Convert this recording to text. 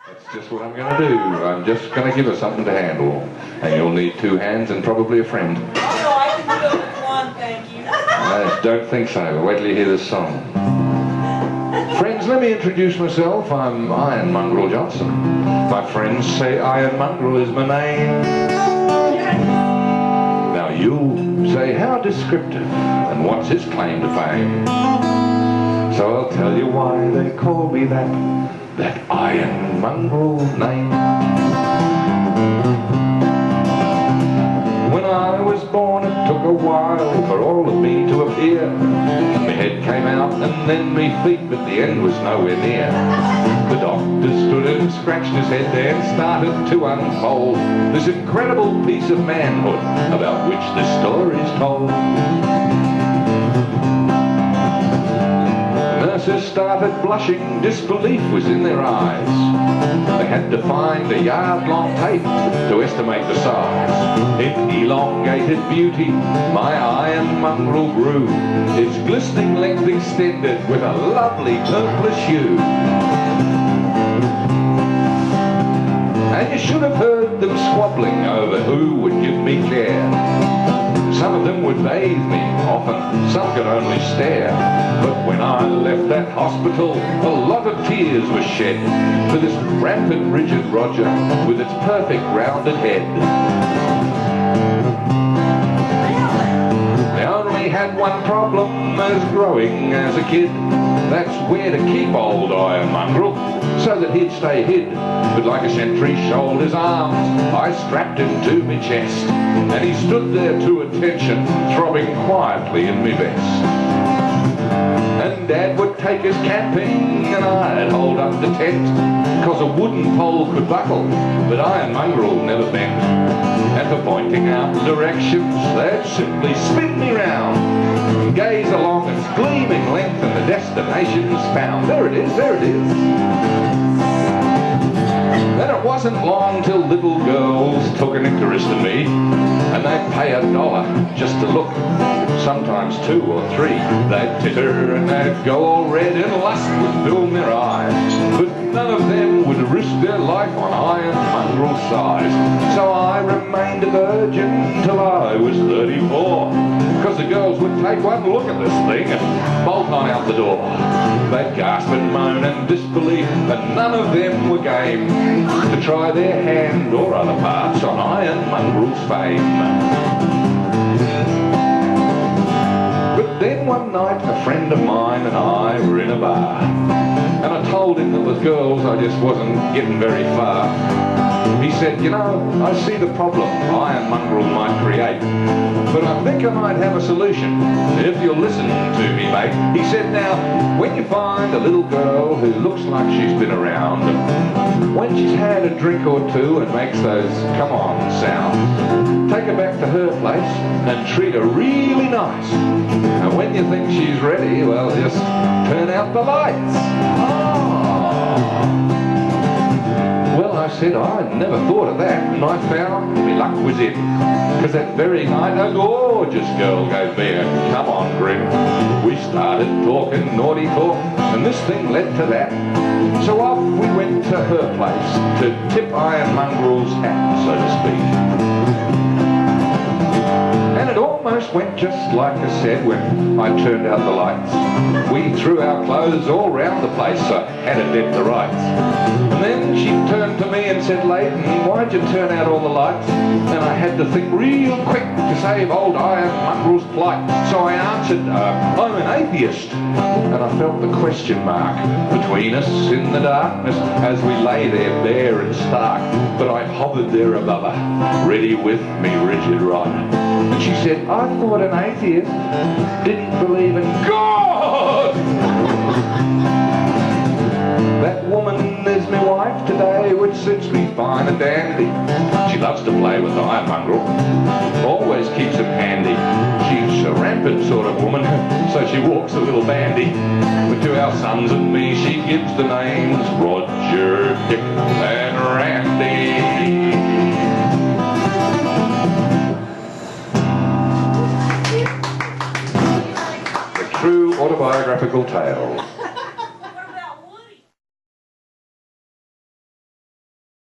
That's just what I'm going to do. I'm just going to give her something to handle. And you'll need 2 hands and probably a friend. Oh, no, I can do it with 1, thank you. I don't think so. Wait till you hear this song. Friends, let me introduce myself. I'm Ironmongrel Johnson. My friends say Ironmongrel is my name. Now you say how descriptive and what's his claim to fame. So I'll tell you why they call me that Ironmongrel name. When I was born it took a while for all of me to appear. My head came out and then me feet, but the end was nowhere near. The doctor stood and scratched his head and started to unfold this incredible piece of manhood about which the story's told. Nurses started blushing, disbelief was in their eyes. They had to find a yard-long tape to estimate the size. It elongated beauty, my Ironmongrel grew, its glistening length extended with a lovely purplish hue. And you should have heard them squabbling over who would give me care. Some of them would bathe me, often some could only stare. But when I left that hospital, a lot of tears were shed for this rampant rigid Roger with its perfect rounded head. They only had one problem as growing as a kid. That's where to keep old Ironmongrel so that he'd stay hid. But like a sentry shouldered his arms, I strapped him to me chest, and he stood there to attention, throbbing quietly in me vest. And Dad would take us camping, and I'd hold up the tent, 'cause a wooden pole could buckle, but Ironmongrel never bent. And for pointing out directions, they'd simply spin me round, and gaze along its gleaming length, and the destination's found. There it is, there it is. Then it wasn't long till little girls took an interest in me, and they'd pay $1 just to look, sometimes 2 or 3. They'd titter and they'd go all red and lust would fill their eyes. But none of them would risk their life on Ironmongrel's size. So I remained a virgin till I was 34, 'cause the girls would take one look at this thing and bolt on out the door. They'd gasp and moan and disbelief, and none of them were game to try their hand or other parts on Ironmongrel's fame. But then one night a friend of mine and I were in a bar, and I told him that with girls I just wasn't getting very far. He said, you know, I see the problem Ironmongrel might create, but I think I might have a solution, if you'll listen to me, mate. He said, now, when you find a little girl who looks like she's been around, when she's had a drink or 2 and makes those come on sounds, take her back to her place and treat her really nice. And when you think she's ready, well, just turn out the lights. Well, I said, I never thought of that, and I found my luck was in. 'Cause that very night a gorgeous girl gave me a come on grin. We started talking naughty talk, and this thing led to that. So off we went to her place to tip Ironmongrel's hat, so to speak. And it almost went just like I said when I turned out the lights. We threw our clothes all round the place, so I had it dead to rights. And then she turned to me and said, Leighton, why'd you turn out all the lights? And I had to think real quick to save old Ironmongrel's plight. So I answered, I'm an atheist. And I felt the question mark between us in the darkness as we lay there bare and stark. But I hovered there above her, ready with me rigid rod. And she said, I thought an atheist didn't believe in God. That woman is my wife today, which suits me fine and dandy. She loves to play with Ironmongrel, always keeps him handy. She's a rampant sort of woman, so she walks a little bandy. But to our sons and me, she gives the names Roger, Dick, and Randy. The true autobiographical tale